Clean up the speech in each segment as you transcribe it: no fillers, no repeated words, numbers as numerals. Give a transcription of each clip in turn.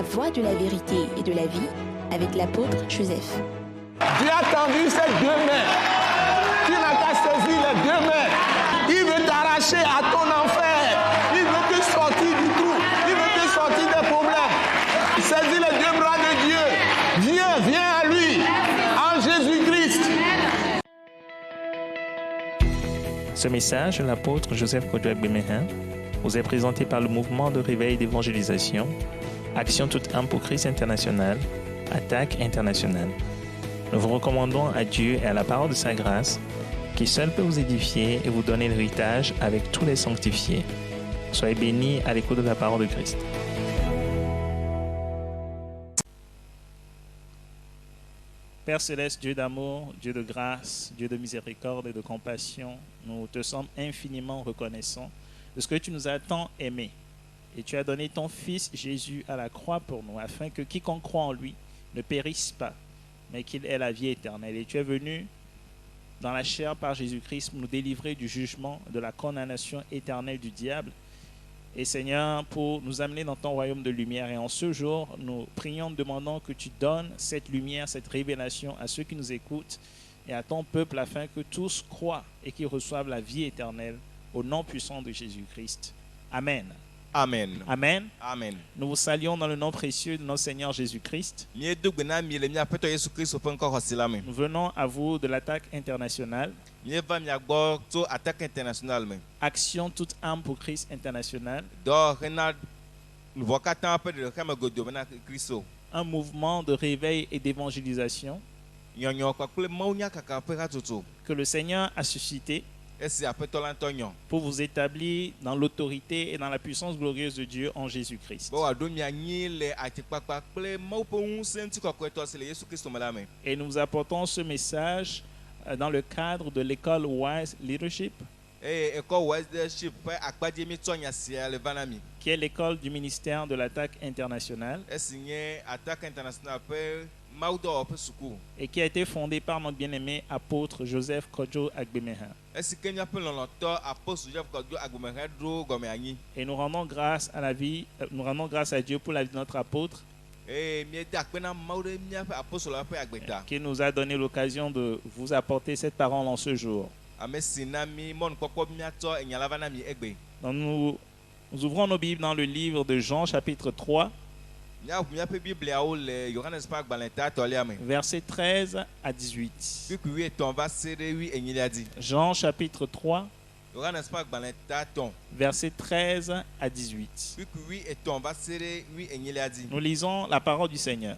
la voie de la vérité et de la vie avec l'apôtre Joseph. Dieu a tendu ses deux mains. Tu n'as qu'à saisir les deux mains. Il veut t'arracher à ton enfer. Il veut te sortir du trou. Il veut te sortir des problèmes. Saisis les deux bras de Dieu. Viens à lui. En Jésus-Christ. Ce message de l'apôtre Joseph Kojo Agbemehin vous est présenté par le mouvement de réveil d'évangélisation, Action toute âme pour Christ international, Attaque internationale. Nous vous recommandons à Dieu et à la parole de sa grâce, qui seul peut vous édifier et vous donner l'héritage avec tous les sanctifiés. Soyez bénis à l'écoute de la parole de Christ. Père céleste, Dieu d'amour, Dieu de grâce, Dieu de miséricorde et de compassion, nous te sommes infiniment reconnaissants de ce que tu nous as tant aimés. Et tu as donné ton Fils Jésus à la croix pour nous, afin que quiconque croit en lui ne périsse pas, mais qu'il ait la vie éternelle. Et tu es venu dans la chair par Jésus-Christ pour nous délivrer du jugement, de la condamnation éternelle du diable. Et Seigneur, pour nous amener dans ton royaume de lumière. Et en ce jour, nous prions, demandant que tu donnes cette lumière, cette révélation à ceux qui nous écoutent et à ton peuple, afin que tous croient et qu'ils reçoivent la vie éternelle au nom puissant de Jésus-Christ. Amen. Amen. Amen. Amen. Nous vous saluons dans le nom précieux de notre Seigneur Jésus-Christ. Nous venons à vous de l'Attaque internationale. Action toute âme pour Christ international. Un mouvement de réveil et d'évangélisation que le Seigneur a suscité pour vous établir dans l'autorité et dans la puissance glorieuse de Dieu en Jésus-Christ. Et nous apportons ce message dans le cadre de l'école Wise Leadership, qui est l'école du ministère de l'Attaque internationale et qui a été fondée par notre bien-aimé apôtre Joseph Kojo Agbemehin. Et nous rendons grâce à la vie, nous rendons grâce à Dieu pour la vie de notre apôtre, qui nous a donné l'occasion de vous apporter cette parole en ce jour. Donc nous ouvrons nos Bibles dans le livre de Jean, chapitre 3, versets 13 à 18. Jean, chapitre 3, versets 13 à 18. Nous lisons la parole du Seigneur.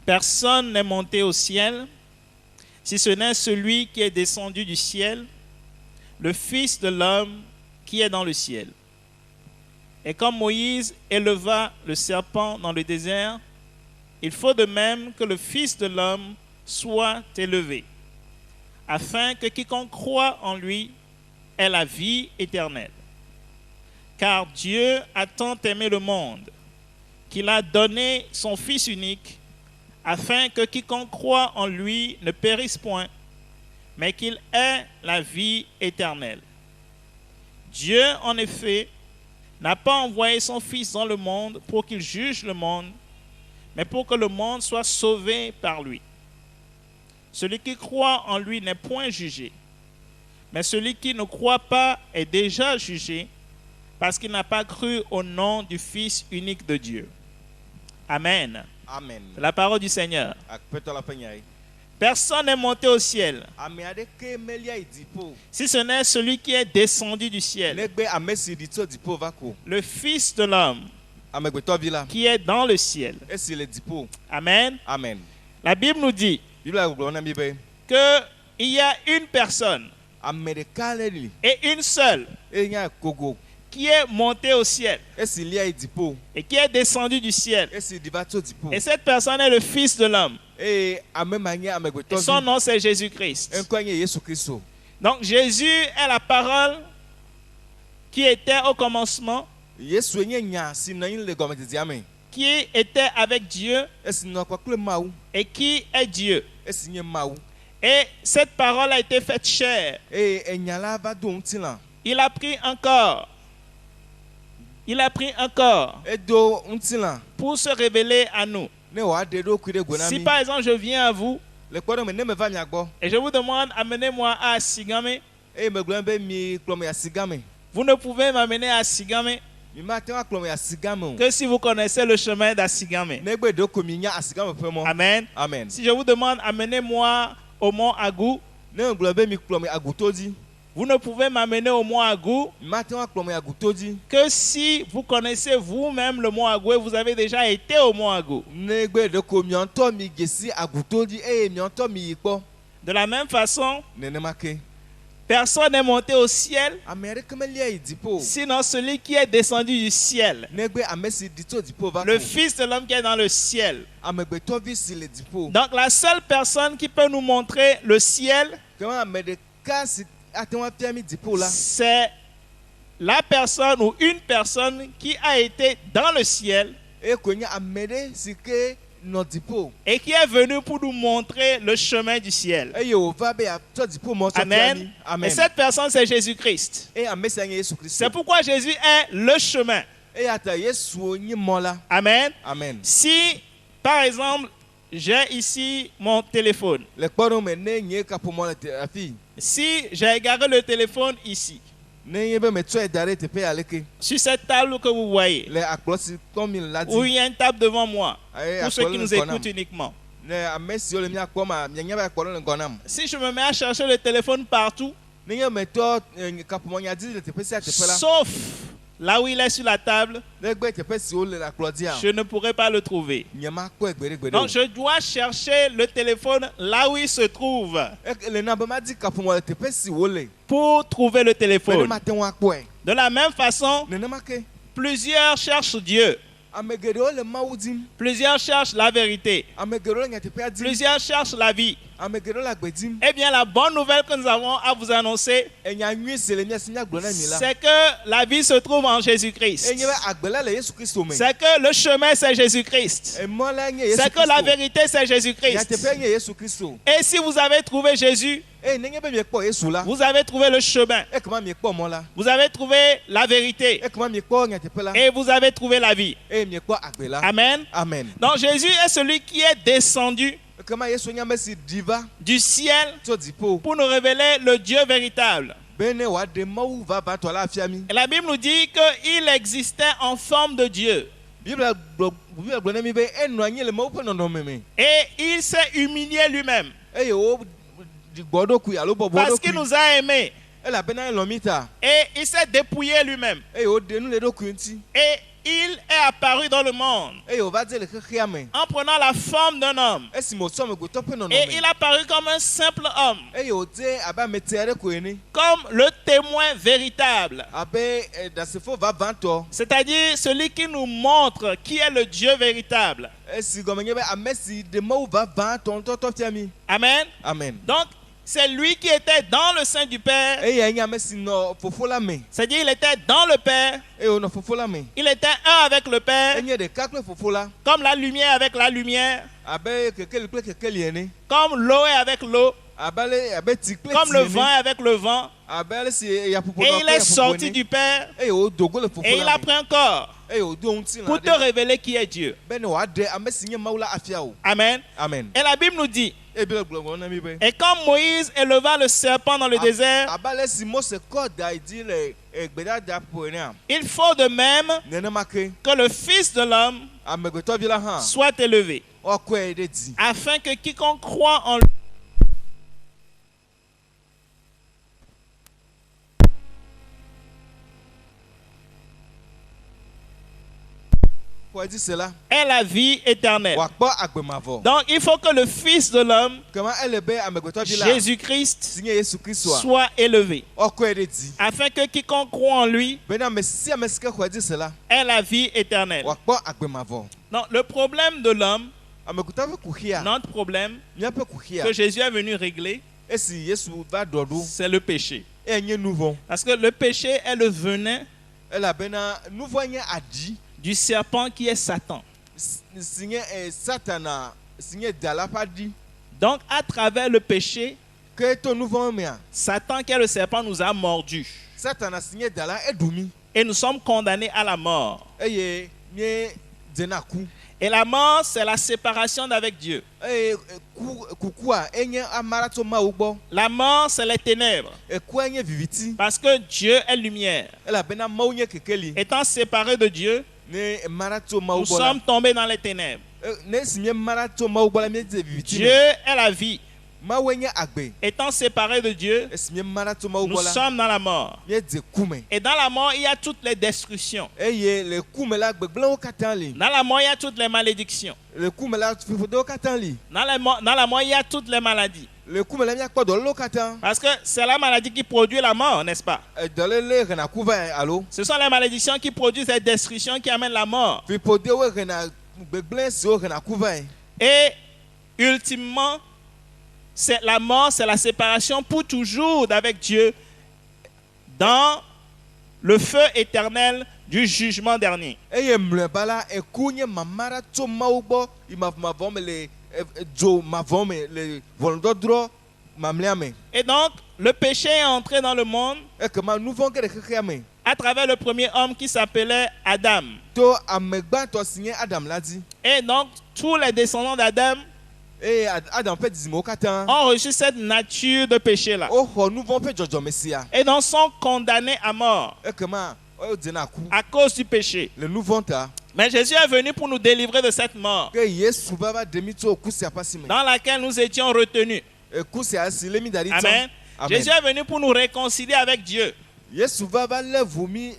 Personne n'est monté au ciel, si ce n'est celui qui est descendu du ciel, le Fils de l'homme qui est dans le ciel. Et comme Moïse éleva le serpent dans le désert, il faut de même que le Fils de l'homme soit élevé, afin que quiconque croit en lui ait la vie éternelle. Car Dieu a tant aimé le monde qu'il a donné son Fils unique, afin que quiconque croit en lui ne périsse point, mais qu'il ait la vie éternelle. Dieu, en effet, n'a pas envoyé son Fils dans le monde pour qu'il juge le monde, mais pour que le monde soit sauvé par lui. Celui qui croit en lui n'est point jugé, mais celui qui ne croit pas est déjà jugé, parce qu'il n'a pas cru au nom du Fils unique de Dieu. Amen. Amen. C'est la parole du Seigneur. Personne n'est monté au ciel, si ce n'est celui qui est descendu du ciel, le Fils de l'homme qui est dans le ciel. Amen. Amen. La Bible nous dit qu'il y a une personne et une seule qui est monté au ciel et qui est descendu du ciel. Et cette personne est le Fils de l'homme. Et son nom, c'est Jésus-Christ. Donc Jésus est la parole qui était au commencement, qui était avec Dieu et qui est Dieu. Et cette parole a été faite chair. Il a pris un corps Il a pris un corps edo ŋutilã pour se révéler à nous. ne wòaɖe eɖokui ɖe go na Si mi par exemple je viens à vous le kpɔɖeŋu ne meva mia gbɔ et je vous demande amenez-moi à Sigame, eye megblɔ be mi kplɔ me yi asi gã me vous ne pouvez m'amener à Sigame mi mate ŋu akplɔ me yi asi gã me o que si vous connaissez le chemin d'Asigame. negbe ɖeko mi nya asi gã me ƒe mɔ Amen. amen Si je vous demande amenez-moi au mont Agou, ne megblɔ be mi kplɔ me yi aguto dzi vous ne pouvez m'amener au mont Agou mi mate ŋu akplɔ me yi aguto dzi que si vous connaissez vous-même le mont Agou et vous avez déjà été au mont Agou. negbe ɖeko miɔ ŋutɔ mi dze si aguto dzi eye miɔ ŋutɔ mi yi kpɔ De la même façon, nenema ke personne n'est monté au ciel, ame aɖeke melia yi dziƒo o sinon celui qui est descendu du ciel, negbe ame si ɖi tso dziƒo va le ko Fils de l'homme qui est dans le ciel. amegbetɔvi si le dziƒo Donc la seule personne qui peut nous montrer le ciel, kema ame ɖeka si ate ŋu afia mi dziƒo la c'est la personne ou une personne qui a été dans le ciel eye koe nye ame ɖe si ke nɔ dziƒo et qui est venu pour nous montrer le chemin du ciel. eye wòva be yeatsɔ dziƒo mɔ tsɔ fia mi Amen. Et amen cette personne, c'est Jésus-Christ. eye ame sia nye Yesu C'est Kristo pourquoi Jésus est le chemin. eya ta Yesuwo nye mɔ la Amen. amen Si, par exemple, j'ai ici mon téléphone, le kpɔɖeŋu me ne nye kaƒomɔ le afi si j'ai égaré le téléphone ici, ne nye be metsɔe da ɖe teƒe aleke sur cette table que vous voyez, le akplɔ si kpɔm mi le la où dzi il y a une table devant moi, eye pour ceux akplɔ qui le nous ŋgɔ nam écoutent uniquement. ne ame siwo le miakpɔ ma mianya be akplɔ le ŋgɔ nam Si je me mets à chercher le téléphone partout, ne nye metɔ kaƒomɔ nyadzi le teƒe sia teƒe la sauf là où il est sur la table, negbe teƒe siwo le akplɔ dzia je ne pourrai pas le trouver. nye makpɔe gbeɖegbeɖe Donc o je dois chercher le téléphone là où il se trouve le na be madi kaƒomɔ le teƒe si wole pour trouver le be ne téléphone. mate ŋu akpɔe De la même façon, nenema ke plusieurs cherchent Dieu, ame geɖewo le Mawu dim plusieurs cherchent la vérité, ame geɖewo le nyateƒea dim plusieurs cherchent la vie. ame geɖewo le agbe dim Eh bien, la bonne nouvelle que nous avons à vous annoncer, enya nyui si le miasi miagblɔ na mi la c'est que la vie se trouve en Jésus-Christ. enye be agbe la le Yesu Kristo me C'est que le chemin, c'est Jésus-Christ. emɔ la nye Yesu C'est que la Kristo vérité, c'est Jésus-Christ. nyateƒea nye Yesu Kristo Et si vous avez trouvé Jésus, eye nenye be miekpɔ Yesu la vous avez trouvé le chemin, ekema miekpɔ mɔ la vous avez trouvé la vérité ekema miekpɔ nyateƒe la et vous avez trouvé la vie. eye miekpɔ agbe la Amen. amen Donc Jésus est celui qui est descendu ekema Yesu nye ame si ɖi va du ciel tso dziƒo pour nous révéler le Dieu véritable. be ne wòaɖe Mawu vavãtɔ la afia mi Et la Bible nous dit qu'il existait en forme de Dieu. Bibla gblɔ na mi be enɔ anyi le Mawu ƒe nɔnɔme me Et il s'est humilié lui-même eye wo ɖi gbɔ ɖokui alo bɔbɔ parce qu'il ɖokui nous a aimés. elabena elɔ mi ta Et il s'est dépouillé lui-même. eye woɖe nu le eɖokui ŋuti Et il est apparu dans le monde eye wòva dze le xexea me en prenant la forme d'un homme. esime wòtsɔ amegbetɔ ƒe Et nɔnɔme il a paru comme un simple homme, eye wòdze abe amete aɖe ko ene comme le témoin véritable. abe ɖasefo vavãtɔ C'est-à-dire celui qui nous montre qui est le Dieu véritable. esi gɔme nye be ame si ɖe Mawu vavãtɔ ŋutɔtɔ fia mi Amen. amen Donc, c'est lui qui était dans le sein du Père. eye nye ame si nɔ fofo la me C'est-à-dire il était dans le Père. eye wònɔ fofo la me Il était un avec le Père, enye ɖeka kple fofo la comme la lumière avec la lumière, abe kekeli kple kekeli ene comme l'eau est avec l'eau, abe tsi kple comme tsi le ene vent est avec le vent. abe ale si yaƒoƒo Et nɔ il kple est yaƒoƒo sorti ene du Père eye wòdo go le fofo et il la a me pris un corps eye wòdo ŋutilã pour te ɖe révéler qui est Dieu. be ne wòaɖe ame si nye Mawu la afia o Amen. amen Et la Bible nous dit, eye bi le gblɔ na mi be et quand Moïse éleva le serpent dans le désert, abe ale si Mose kɔ da yi dzi le gbedada ƒo enea il faut de même nenema ke que le Fils de l'homme amegbetɔvi la hã soit élevé, woakɔe ɖe dzi afin que quiconque croit en lui xɔe dzi se la ait la vie éternelle. wòakpɔ agbemavɔ Donc il faut que le Fils de l'homme, kema ele be amegbetɔvi la Jésus-Christ, si nye Yesu Kristoa soit élevé, woakɔe ɖe dzi afin que quiconque croit en lui bena ame sia ame si ke xɔe dzi se la ait la vie éternelle. wòakpɔ agbemavɔ Donc le problème de l'homme, amekuta ƒe kuxia notre problème míaƒe kuxia que Jésus est venu régler, esi Yesu va ɖɔ ɖo c'est le péché. eye nye nu vɔ Parce que le péché est le venin elabena nu vɔ nye aɖi du serpent qui est Satan. si nye Satana si nye da la ƒe aɖi Donc à travers le péché, ke to nu vɔ mea Satan qui est le serpent nous a mordus. Satana si nye da la eɖu mi et nous sommes condamnés à la mort. eye mie dzena ku Et la mort, c'est la séparation d'avec Dieu. eye kukua enye amara tso Mawu gbɔ La mort, c'est les ténèbres. ekua enye viviti Parce que Dieu est lumière. elabena Mawu nye kekeli Étant séparés de Dieu, ne mara tso Mawu nous gbɔ la sommes tombés dans les ténèbres. ne si mie mara tso Mawu gbɔ la mie dze viviti Dieu est la vie. Mawu enye agbe Étant séparés de Dieu, esi mie mara tso Mawu nous gbɔ la sommes dans la mort. mie dze kume Et dans la mort, il y a toutes les destructions. eye le kume la gbegblẽwo katã li Dans la mort, il y a toutes les malédictions. le kume la fifodewo katã li Dans la mort, il y a toutes les maladies. le kume la miakpɔ dɔlélo katã Parce que c'est la maladie qui produit la mort, n'est-ce pas? dɔléle hena ku va alo Ce sont les malédictions qui produisent ces destructions qui amènent la mort. fifodewo hena gbegblẽ siwo hena ku va Et ultimement, c'est la mort, c'est la séparation pour toujours d'avec Dieu dans le feu éternel du jugement dernier. eye mlɔeba la eku nye mamara tso Mawu gbɔ yi mavɔmavɔ me le dzo mavɔ me le ʋɔnudɔdrɔ̃ mamlɛa me Et donc, le péché est entré dans le monde ekema nu vɔ ge ɖe xexea me à travers le premier homme qui s'appelait Adam. to ame gbãtɔ si nye Adam la dzi Et donc, tous les descendants d'Adam eye Adam ƒe dzidzimewo katã ont reçu cette nature de péché-là. woxɔ nu vɔ ƒe dzɔdzɔme sia Et donc sont condamnés à mort ekema wodzena ku à cause du péché. le nu vɔ ta Mais Jésus est venu pour nous délivrer de cette mort ke Yesu va ɖe mi tso ku sia ƒe asi me dans laquelle nous étions retenus. ku sia si le mi da ɖi Amen. tsɔ Jésus est venu pour nous réconcilier avec Dieu Yesu va lé vu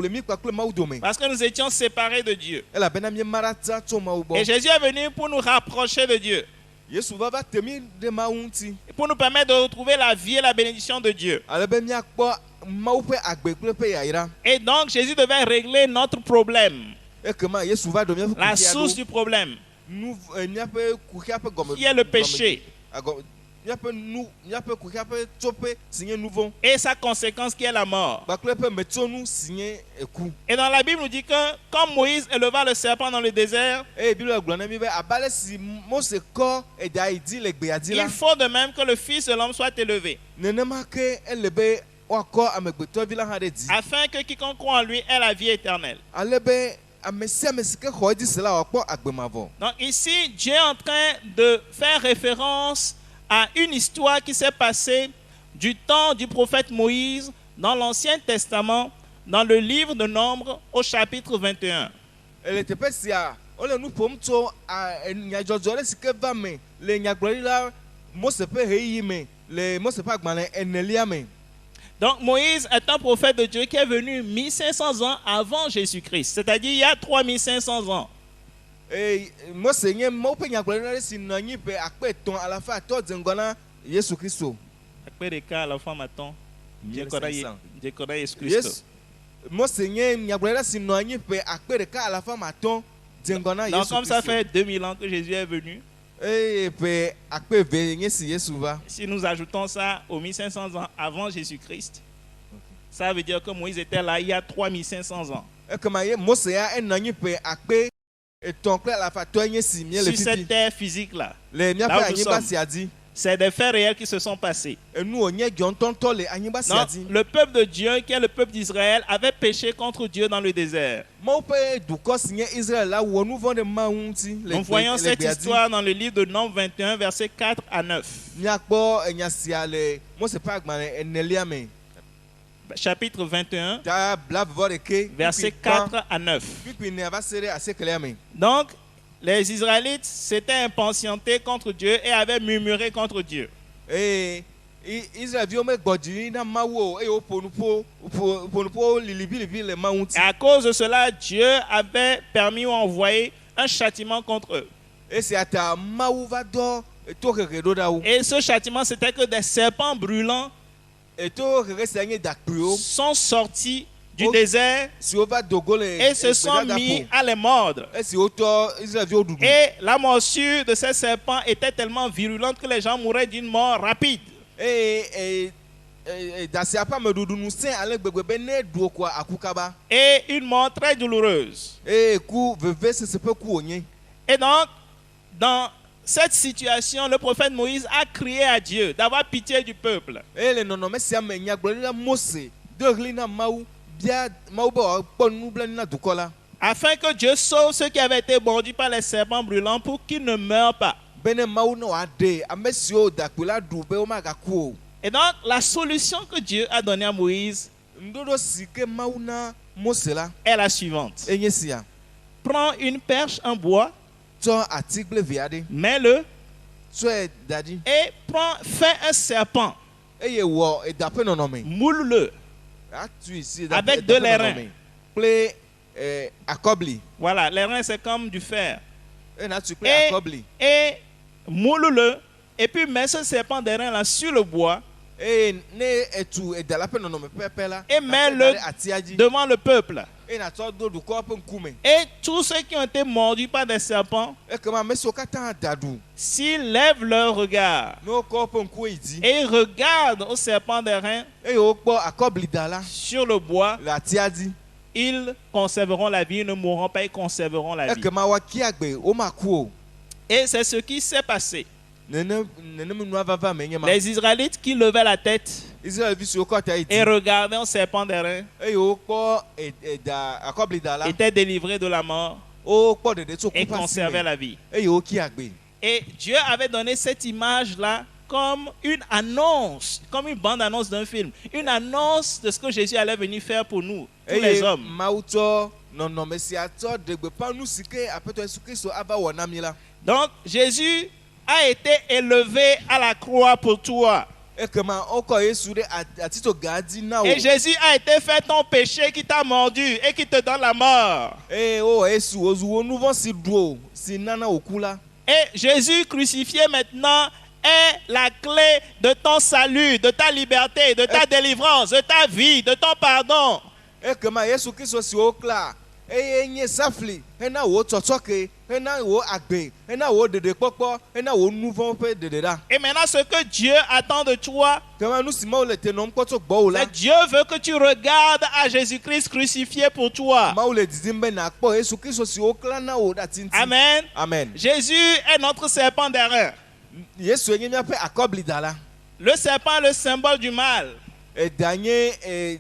le mi kpakple Mawu dome parce que nous étions séparés de Dieu. elabena mie mara ta tso Mawu Et gbɔ Jésus est venu pour nous rapprocher de Dieu, Yesu va te mi ɖe Mawu ŋuti et pour nous permettre de retrouver la vie et la bénédiction de Dieu. ale be miakpɔ Mawu ƒe agbe kple ƒe yayra Et donc Jésus devait régler notre problème, ekema Yesu va ɖo miaƒe la kuxia source ɖo du problème, miaƒe kuxia ƒe gɔme qui est le péché, miaƒe kuxia ƒe tsoƒe si nye nu vɔ et sa conséquence qui est la mort. kpakple ƒe metsonu si nye eku Et dans la Bible nous dit que comme Moïse éleva le serpent dans le désert, eye Biblia gblɔ na mi be abe ale si Mose kɔ eɖa yi dzi le gbea dzi la il faut de même que le Fils de l'homme soit élevé, nenema ke ele be woakɔ amegbetɔvi la hã ɖe dzi afin que quiconque croit en lui ait la vie éternelle. ale be ame sia ame si ke xɔ edzi se la wòakpɔ agbemavɔ Donc ici, Dieu est en train de faire référence à une histoire qui s'est passée du temps du prophète Moïse dans l'Ancien Testament, dans le livre de Nombre au chapitre 21. le teƒe sia wole nu ƒom tso nyadzɔdzɔ ɖe si ke va me le nyagblɔɖila Mose ƒe ɣeyiɣi me le Mose ƒe agbalẽ enelia me Donc Moïse est un prophète de Dieu qui est venu 1500 ans avant Jésus-Christ, c'est-à-dire il y a 3500 ans. Mose nye Mawu ƒe nyagblɔɖila ɖe si nɔ anyi ƒe 3,100 dze ŋgɔ na Yesu Kristo Yesu Mose nye nyagblɔɖila si nɔ anyi ƒe 1,500 dze ŋgɔ na Donc Yesu comme ça Kristo fait 2000 ans que Jésus est venu, eye ƒe 2,000 nye si Yesu va si nous ajoutons ça aux 1500 ans avant Jésus-Christ, ça veut dire que Moïse était là il y a 3500 ans. ekema ye Mose ya enɔ anyi ƒe 1,100 nye si mie le Sur cette fifi terre physique-là, le Là miaƒe où nous anyigba sommes. sia dzi c'est des faits réels qui se sont passés. enu wònye dzɔntɔntɔ le anyigba sia Donc, dzi le peuple de Dieu, qui est le peuple d'Israël, avait péché contre Dieu dans le désert. Mawu ƒe dukɔ si nye Israel la wɔ nu vɔ̃ ɖe Mawu ŋuti le Nous voyons cette gbea dzi histoire dans le livre de Nombre 21, versets 4 à 9. miakpɔ enya sia le Mose ƒe agbalẽ enelia me Chapitre 21, ta blavevɔ versets 4 à 9. kpikpi nea va se ɖe asiekelia me Donc, les Israélites s'étaient impatientés contre Dieu et avaient murmuré contre Dieu. eye Israelviwo megbɔ dzi na Mawu o eye woƒo nu ƒo lilibilibi le Mawu Et ŋuti à cause de cela, Dieu avait permis ou envoyé un châtiment contre eux. esia ta Mawu va dɔ tohehe ɖo ɖa wo Et ce châtiment, c'était que des serpents brûlants tohehe sia nye dakpuiwo sont sortis du Oh. désert siwo va dogo le et se sont mis à les mordre. esi wotɔ Israelviwo ɖuɖu Et la morsure de ces serpents était tellement virulente que les gens mouraient d'une mort rapide. eye dasia ƒe ameɖuɖu ŋusẽ ale gbegbe be ne ɖuo koa aku kaba Et une mort très douloureuse. eye ku vevesese ƒe ku wònye Et donc, dans cette situation, le prophète Moïse a crié à Dieu d'avoir pitié du peuple. eye le nɔnɔme sia me nyagblɔɖila Mose de ɣli na Mawu bia mawu be wòakpɔ nublanui na dukɔ la. afin que Dieu sauve ceux qui avaient été mordus par les serpents brûlants pour qu'ils ne meurent pas. Bene mawu ne wòaɖe ame siwo dakpe la ɖu be womagaku o. Et donc, la solution que Dieu a donnée à Moïse Ŋuɖoɖo si ke mawu na Mose la est la suivante. enye sia. Prends une perche, un bois, Tsɔ ati kple vi aɖe, mets-le tsɔe da ɖi, et fais un serpent, eye wɔ eda ƒe nɔnɔme. moule-le Atui si avec de l'airain. kple akɔbli. Voilà, l'airain c'est comme du fer. Eye natui kple Et, akɔbli. et moule-le et puis mets ce serpent d'airain là sur le bois Eye ne etu eda la ƒe nɔnɔme pɛpɛ la. et mets-le atia dzi. devant le peuple. Eye natsɔ do dukɔa ƒe ŋkume. Et tous ceux qui ont été mordus par des serpents, Ekema ame siwo katã da ɖu. s'ils lèvent leur regard Ne wokɔ woƒe ŋkuwo yi dzi. et ils regardent au serpent d'airain Eye wokpɔ akɔbli da la sur le bois, le atia dzi. ils conserveront la vie, ils ne mourront pas, ils conserveront la vie. Ekema woaki agbe womaku o. Et c'est ce qui s'est passé. Nenem nua vava me nye ma. Les Israélites qui levaient la tête Israelvi siwo kɔ ta yi et dzi. regardaient au serpent d'airain Eye wokpɔ eda akɔbli da la. étaient délivrés de la mort Wokpɔ ɖeɖe tso et ku ƒe asi conservaient me. la vie. Eye woki agbe. Et Dieu avait donné cette image-là comme une annonce, comme une bande-annonce d'un film. Une annonce de ce que Jésus allait venir faire pour nous, tous les Eye hommes. Mawu tsɔ nɔnɔme sia tsɔ ɖe gbeƒã nu si ke Aƒetɔ Yesu Kristo ava wɔ na mi la. Donc Jésus a été élevé à la croix pour toi. Ekema wokɔ Yesu ɖe atito ga dzi na wo. Et Jésus a été fait ton péché qui t'a mordu et qui te donne la mort. Eye wowɔ Yesu wozu wo nu vɔ si ɖu o si nana wòku la. Et Jésus crucifié maintenant est la clé de ton salut, de ta liberté, de ta délivrance, de ta vie, de ton pardon. Ekema Yesu Kristo si wokla eye nye safli hena wo tsɔtsɔke, hena wo agbe, hena wo ɖeɖekpɔkpɔ, hena wo nu vɔwo ƒe ɖeɖeɖa. Et maintenant, ce que Dieu attend de toi, Kema nu si Mawu le te nɔm kpɔ tso gbɔwò la. c'est Dieu veut que tu regardes à Jésus-Christ crucifié pour toi. Mawu le didim be nakpɔ Yesu Kristo si wokla na wo ɖe ati ŋuti. Amen. Amen. Jésus est notre serpent d'airain. Yesu nye míaƒe akɔbli da la. Le serpent est le symbole du mal. Eda nye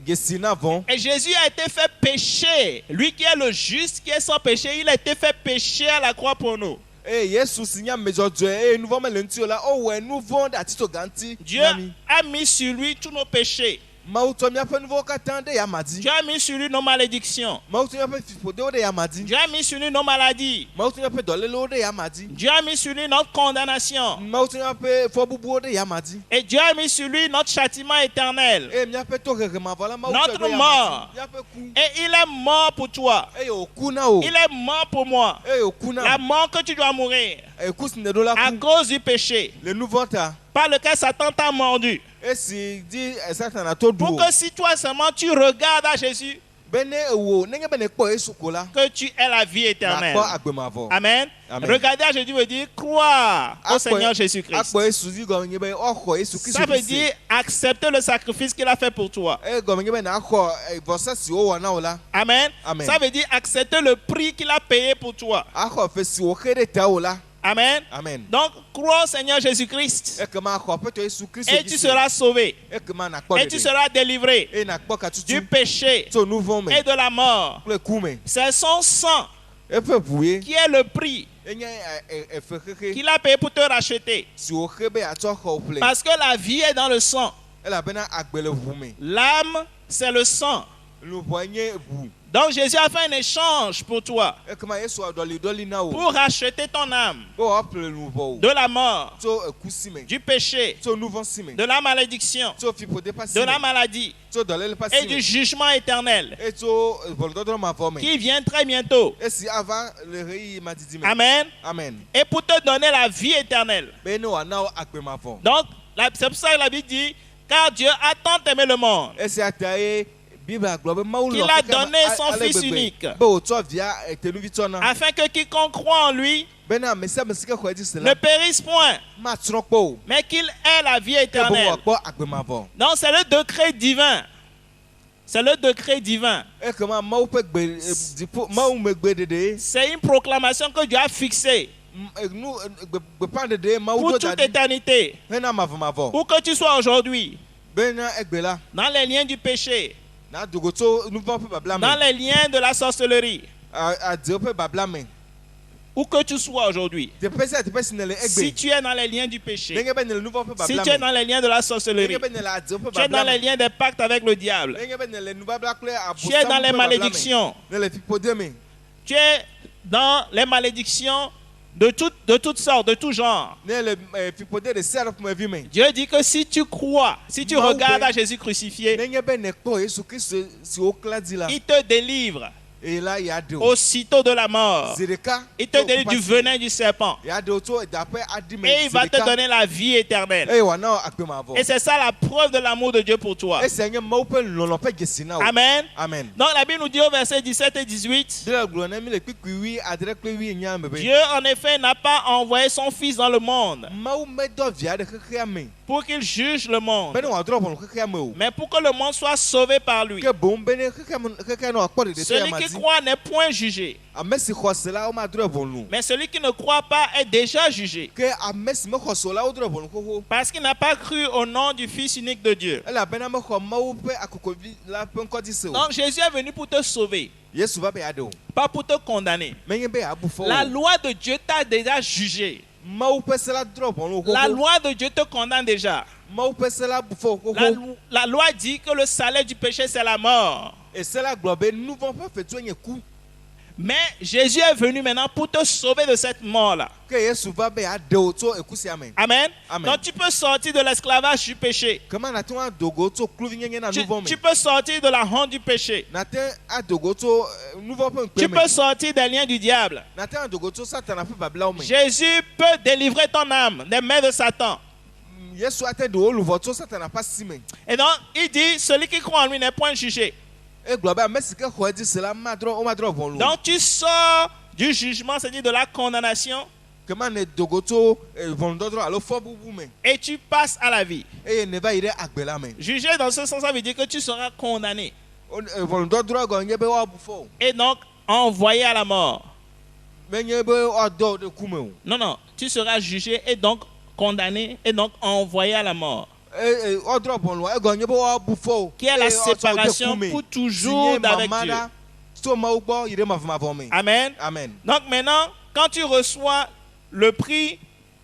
dzesi na vɔ. Et Jésus a été fait péché. Lui qui est le juste, qui est sans péché, il a été fait péché à la croix pour nous. Eye Yesu si nye ame dzɔdzɔe eye nu vɔ mele ŋuti o la, owɔe nu vɔ ɖe atito ga ŋuti Dieu na mi. a mis sur lui tous nos péchés. Mawu tsɔ míaƒe nu vɔwo katã ɖe yama dzi. Dieu a mis sur lui nos malédictions. Mawu tsɔ míaƒe fiƒodewo ɖe yama dzi. Dieu a mis sur lui nos maladies. Mawu tsɔ míaƒe dɔlélewo ɖe yama dzi. Dieu a mis sur lui notre condamnation. Mawu tsɔ míaƒe fɔbubuwo ɖe yama dzi. Et Dieu a mis sur lui notre châtiment éternel. Eye míaƒe tohehe mavɔ la, Mawu Notre tsɔe ɖe yama mort. dzi. Míaƒe ku. Et il est mort pour toi. Eye wòku na wo. Il est mort pour moi. Eye wòku na La wo. mort que tu dois mourir Eku si ne ɖo la à ku. cause du péché Le nu vɔ ta. par lequel Satan t'a mordu. Esi di Satana to ɖu Pour o. que si toi seulement tu regardes à Jésus, Be ne ewo nenye be nekpɔ Yesu ko la, que tu aies la vie éternelle. nakpɔ agbemavɔ. Amen. Amen. Regardez à Jésus veut dire croire au Seigneur Jésus-Christ. Akpɔ Yesu dzi gɔme nye be woaxɔ Yesu Kristo Ça veut dzi se. dire accepter le sacrifice qu'il a fait pour toi. Eye gɔme nye be naxɔ vɔsa si wowɔ na wo la. Amen. Amen. Ça veut dire accepter le prix qu'il a payé pour toi. Axɔ fe si wòxe ɖe ta wo la. Amen. Amen. Donc, crois au Seigneur Jésus-Christ Ekema axɔ Aƒetɔ Yesu Kristo et dzi tu se. seras sauvé. Ekema nakpɔ Et tu ɖeɖe. seras délivré Eye nakpɔ du katutu péché tso nu vɔ me et de la mort. kple ku me. C'est son sang Eƒe ʋu ye qui est le prix enye efe xexe qu'il a payé pour te racheter. si wòxe be atsɔ xɔ wo ƒle. Parce que la vie est dans le sang. Elabena agbe le ʋu me. L'âme, c'est le sang. Luʋɔe nye ʋu. Donc Jésus a fait un échange pour toi, Ekema Yesu dɔlidɔli na wo. pour racheter ton âme Be woaƒle luʋɔ wo. de la mort, Tso eku si me. du péché, Tso nu vɔ si me. de la malédiction, Tso fiƒode ƒe asi de la me. maladie Tso dɔléle ƒe et asi du me. jugement éternel Eye tso ʋɔnudɔdrɔ̃ mavɔ me. qui vient très bientôt. Esi ava le ɣeyiɣi ma didi me. Amen. Amen. Et pour te donner la vie éternelle. Be ne wòana wo agbemavɔ. Donc, c'est pour ça que la Bible dit, car Dieu a tant aimé le monde, Esia ta ye Biblia gblɔ be Mawu qu'il lɔ a keke donné ale son gbegbe Fils unique, be wòtsɔ via etenuvitsɔ na. afin que quiconque croit en lui Bena ame sia ame si ke xɔ edzi se ne la périsse point, matsrɔ̃ kpɔ o. mais qu'il ait la vie Ke boŋ éternelle. wòakpɔ agbemavɔ. Donc, c'est le décret divin. C'est le décret divin. Ekema Mawu ƒe Mawu megbe ɖeɖe. C'est une proclamation que Dieu a fixée Gbeƒã ɖeɖe Mawu pour do toute da ɖi éternité. hena mavɔmavɔ. Pour que tu sois aujourd'hui Bena egbe la dans les liens du péché, na dogo tso nu vɔ̃ ƒe babla dans me les liens de la sorcellerie, adewo ƒe babla me où que tu sois aujourd'hui, teƒe sia teƒe si nele si egbe tu es dans les liens du péché, nenye be nele nu vɔ̃ ƒe si babla tu es me dans les liens de la sorcellerie, nenye be nele adewo ƒe tu es dans babla les me liens des pactes avec le diable, nenye be nele nubabla kple tu es dans abosam les ƒe babla me malédictions, nele fiƒode me tu es dans les malédictions de toutes sortes, de tout genre. nele fiƒode de sia ɖe ƒomevi me Dieu dit que si tu crois, si tu Mauvais. regardes à Jésus crucifié, nenye be nekpɔ Yesu Kristo si wokla di la il te délivre eye la yaɖe o aussitôt de la mort. zi ɖeka Il te délivre du venin du serpent. yaɖe o tso edaƒe adi me Et il zi va te ɖeka donner la vie éternelle. eye wòana agbe mavɔ Et c'est ça la preuve de l'amour de Dieu pour toi. esia nye Mawu ƒe lɔlɔ ƒe dzesi na wo Amen. amen Donc la Bible nous dit au verset 17 et 18, de la gblɔ ne mi le kpikpui wi adre kple wi enya me be Dieu en effet n'a pas envoyé son Fils dans le monde Mawu medɔ via ɖe xexea me pour qu'il juge le monde, be ne wòadrɔ ʋɔnu xexea me o mais pour que le monde soit sauvé par lui. ke boŋ be ne xexea ne wòakpɔ ɖeɖe to Celui ya ma qui dzi croit n'est point jugé, ame si xɔ se la womadrɔe ʋɔnu mais celui qui ne croit pas est déjà jugé, ke ame si mexɔ se o la wodrɔe ʋɔnu xoxo parce qu'il n'a pas cru au nom du Fils unique de Dieu. elabena mexɔ Mawu ƒe akokovi la ƒe ŋkɔdzi se o Donc Jésus est venu pour te sauver, Yesu va be yaɖe o pas pour te condamner. menye be yeabu fɔ La o loi de Dieu t'a déjà jugé. Mawu ƒe se la drɔ ʋɔnu La xoxo loi de Dieu te condamne déjà. Mawu ƒe se la bu fɔ o La, xoxo la loi dit que le salaire du péché, c'est la mort. ese la gblɔ be nu vɔ̃ ƒe fetue nye ku Mais Jésus est venu maintenant pour te sauver de cette mort-là. ke Yesu va be yaɖe o tso eku sia me Amen. Amen. Donc tu peux sortir de l'esclavage du péché. kema nate ŋu adogo tso kluvinyenye na Tu, nu vɔ̃ tu me peux sortir de la honte du péché. nate adogo tso nu vɔ̃ ƒe Tu ŋkpe peux me sortir des liens du diable. nate adogo tso Satana ƒe bablawo me Jésus peut délivrer ton âme des mains de Satan. Yesu ate ɖe wo luvɔ tso Satana ƒe asi me Et donc, il dit, celui qui croit en lui n'est point jugé. egblɔ be ame si ke xɔ edzi se la womadrɔ ʋɔnu o. Donc, tu sors du jugement, c'est-à-dire de la condamnation, kema ne dogo tso ʋɔnudɔdrɔ alo fɔbubu me et tu passes à la vie. eye ne va yi ɖe agbe la me Jugé dans ce sens, ça veut dire que tu seras condamné ʋɔnudɔdrɔ gɔ nye be woabu fɔ o et donc envoyé à la mort. menye be woadɔ wo ɖe ku me o Non, non, tu seras jugé et donc condamné et donc envoyé à la mort. woadrɔ ʋɔnua egɔ nye be woabu fɔ o Qui est la eye woatsɔ wo de séparation ku me. pour Si toujours nye d'avec mama Dieu. ɖa tso Mawu gbɔ yi ɖe mavɔmavɔ me Amen. amen Donc maintenant, quand tu reçois le prix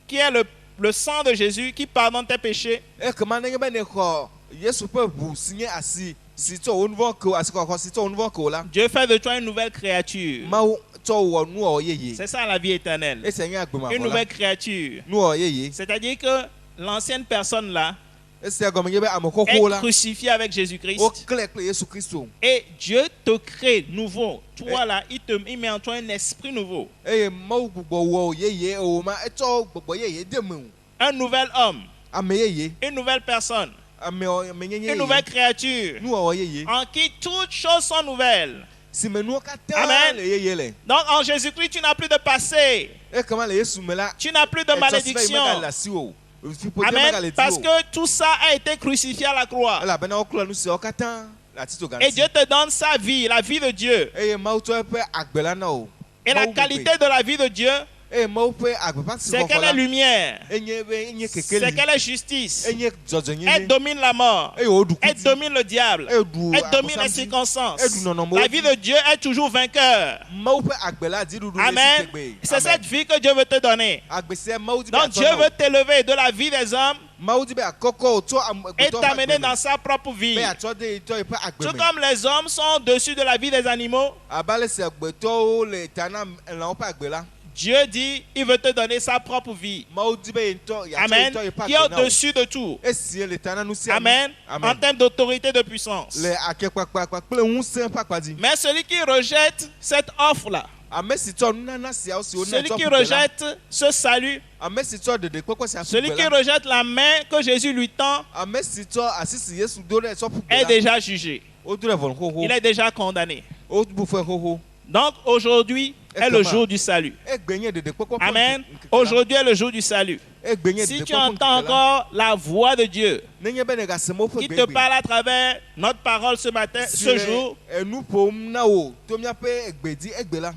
qui est le sang de Jésus qui pardonne tes péchés, ekema nenye be ne xɔ Yesu ƒe ʋu si nye asi si tsɔ wo nu vɔ ke o asikɔxɔ si tsɔ wo nu vɔ ke o la Dieu fait de toi une nouvelle créature. Mawu tsɔ wɔ nuwɔwɔ yeye C'est ça la vie éternelle. esia nye Une agbemavɔ la nouvelle créature. nuwɔwɔ yeye C'est-à-dire que l'ancienne personne là esia gɔme nye be ame est xoxowo la crucifiée avec Jésus-Christ. woklẽ kple Yesu Kristo Et Dieu te crée nouveau. Toi là, il met en toi un esprit nouveau. eye Mawu gbugbɔ wɔ yeye o ma etsɔ gbɔgbɔ yeye de me o Un nouvel homme. ame yeye Une nouvelle personne. amenyenye Une nouvelle yeye créature. nuwɔwɔ yeye En qui toutes choses sont nouvelles. si me nuwo katã Amen. le yeye le Donc en Jésus-Christ, tu n'as plus de passé. ekema le Yesu me la Tu n'as plus de etsɔsiba yi malédiction. megale asi o fiƒode Amen. megale Parce di o que tout ça a été crucifié à la croix. elabena woklɔ nu siawo katã le atito Et Dieu gansi te donne sa vie, la vie de Dieu. eye Mawu tsɔ eƒe agbe la na o Et la Mawu qualité de la vie de Dieu, eye Mawu ƒe agbeƒã si c'est xɔxɔ qu'elle est la lumière. enye be enye C'est kekeli qu'elle est justice. enye Elle dzɔdzɔnyenye domine la mort. eye woɖu Elle kuti domine le diable. eye ɖu Elle domine les abosam dzi. circonstances. Et nous n'en avons La vie de Dieu est toujours vainqueur. Mawu ƒe agbe la dziɖuɖu le Amen. si tegbe C'est cette vie que Dieu veut te donner. agbe sia Mawu di be Donc atsɔ Dieu na veut wo t'élever de la vie des hommes Mawu di be akɔkɔ o tso et agbetɔ ƒe t'amener agbe dans me sa propre vie. be atsɔ de tɔ yiƒe agbe Tout me comme les hommes sont au-dessus de la vie des animaux, abe ale si agbetɔwo le ta na elãwo ƒe agbe la Dieu dit il veut te donner sa propre vie. Mawu di be ye ŋutɔ yeatsɔ Amen. ye ŋutɔ yiƒe Qui est agbe na wo au-dessus de tout. esi le ta na nu sia nu. Amen. En amen termes d'autorité, de puissance. le akekpakpa kple ŋusẽ ƒe akpadzi Mais celui qui rejette cette offre-là, ame si tsɔ nunana siawo siwo ne celui tsɔ qui ƒuƒe la rejette ce salut, ame si tsɔ ɖeɖekpɔkpɔ sia celui ƒuƒe qui la rejette la main que Jésus lui tend, ame si tsɔ asi si Yesu do ɖe tsɔ ƒuƒe est la déjà jugé. wodo ɖe ʋɔnu xoxo Il est déjà condamné. wobu fɛ xoxo Donc aujourd'hui est le comment? jour du salut. egbe nye ɖeɖekpɔkpɔ ƒe Amen. ŋkeke la. Aujourd'hui est le jour du salut. egbe nye Si tu ɖeɖekpɔkpɔ entends ŋkeke la. encore la voix de Dieu nenye be negase Mawu ƒe qui te gbegbe parle à travers notre parole ce matin, si ce le jour, enu ƒom na wo to míaƒe egbe dzi egbe la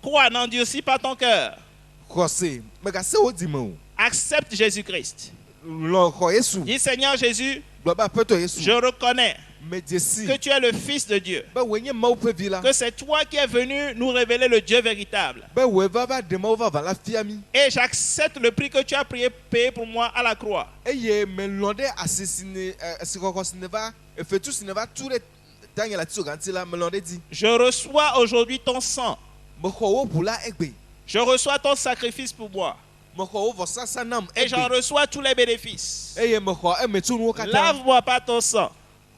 crois, n'endurcis pas ton cœur. xɔse megase wo dime o Accepte Jésus-Christ. lɔ xɔ Yesu Dis Seigneur Jésus, gblɔ be aƒetɔ Yesu je reconnais mais Jésus que tu es le Fils de Dieu, ba wenye mau pe vila que c'est toi qui es venu nous révéler le Dieu véritable. ba we va de mau va la fiami Et j'accepte le prix que tu as payé pour moi à la croix. eye me londe asesine sikoko sineva efetu sineva tous les Daniel a tsoganti la me londe dit Je reçois aujourd'hui ton sang. me ko wo bula egbe Je reçois ton sacrifice pour moi. me ko wo vosa sanam Et j'en egbe reçois tous les bénéfices. eye me ko e me tunu wo kata Lave-moi par ton sang.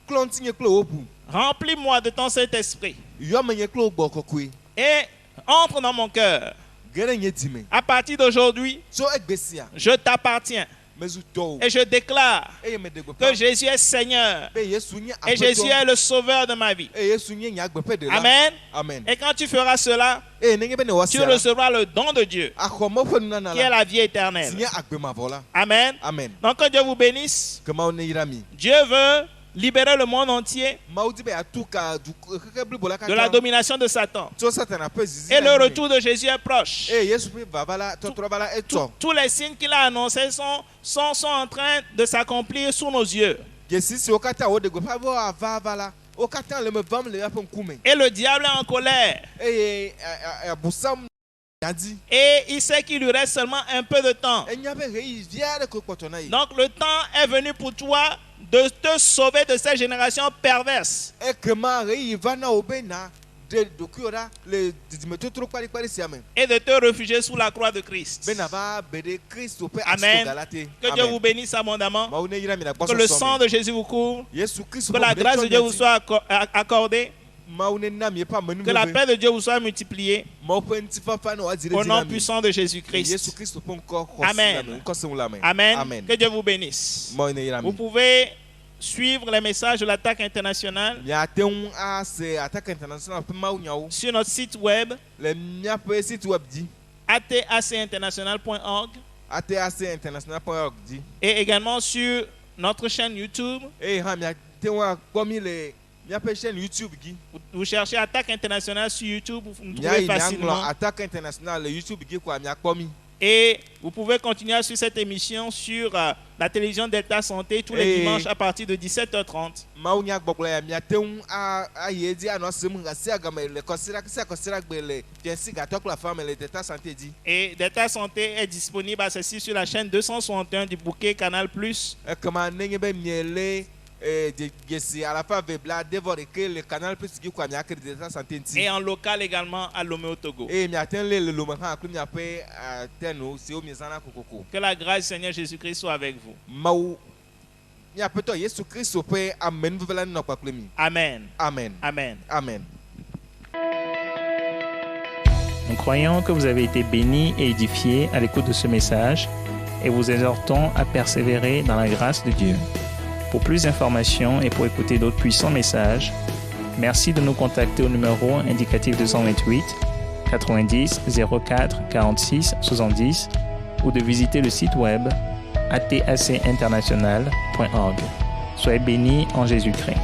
klontinye klo wo bu Remplis-moi de ton Saint-Esprit. yo menye klo gbo kokwe Et entre dans mon cœur. gere nye dime À partir d'aujourd'hui, so egbe sia je t'appartiens. mezu do Et je déclare eye me degbe que Jésus est Seigneur. be Yesu nye Et Jésus est le sauveur de ma vie. et Yesu nye nya gbe pe de la Amen. amen Et quand tu feras cela, e nenge be ne tu wasia recevras le don de Dieu, akomo fe nana qui est la la vie éternelle. sinye agbe ma vola Amen. amen Donc que Dieu vous bénisse. kama one irami Dieu veut libérer le monde entier maudi be atuka du keke blibola de la kaka domination de Satan. to satana pe zizi Et le retour de Jésus est proche. e Yesu pe babala to trobala eto Tous les signes qu'il a annoncés sont en train de s'accomplir sous nos yeux. Yesu si okata o de go pa bo avala okata le me vam le yapon kume Et le diable est en colère. e busam yadi Et il sait qu'il lui reste seulement un peu de temps. enya be rei viare ko potona yi Donc le temps est venu pour toi de te sauver de cette génération perverse. e kema rei vana obena de dokiora le dimeto tro pari pari siame Et de te réfugier sous la croix de Christ. bena va bede Christ pe Amen. galate Que Dieu vous bénisse abondamment. maune irami na Que le sang de Jésus vous couvre. Yesu Christ Que la grâce de Dieu vous soit accordée. maune nami pa menu Que la paix de Dieu vous soit multipliée. ma pe ntifa fa no azire Au nom dinami puissant de Yesu Jésus-Christ. Christ pe encore Amen. Amen. Amen. Amen. Que Dieu vous bénisse. Maune irami Vous pouvez suivre les messages de l'attaque internationale mia teun a se attaque international pe ma unyawo sur notre site web le mia pe site web di atacinternational.org atacinternational.org di et également sur notre chaîne YouTube. e ha mia teun a komi le mia pe chaîne YouTube gi Vous cherchez Attaque internationale sur YouTube, vous nous mia trouvez yi anglo facilement. attaque international le YouTube gi ko mia komi Et vous pouvez continuer à suivre cette émission sur la télévision Delta Santé tous les Et- dimanches à partir de 17h30. ma unya gbogbo ya mia teun a yedi ano sem nga si agama le considérer gbe le fiensi ga tok la femme le Delta Santé di Et Delta Santé est disponible à ceci sur la chaîne 261 du bouquet Canal+. e kama nenge be miele de gesi à la fin vebla devore que le canal plus gi ko mia que Delta Santé ti Et en local également à Lomé au Togo. e mia ten le lo ma ha mia pe tenu si o mi zana kokoko Que la grâce du Seigneur Jésus-Christ soit avec vous. mau mia pe to Yesu Christ pe amen vela no pa klemi Amen. amen Amen. amen. Nous croyons que vous avez été bénis et édifiés à l'écoute de ce message et vous exhortons à persévérer dans la grâce de Dieu. Pour plus d'informations et pour écouter d'autres puissants messages, merci de nous contacter au numéro indicatif 228 90 04 46 70 ou de visiter le site web atacinternational.org. Soyez bénis en Jésus-Christ.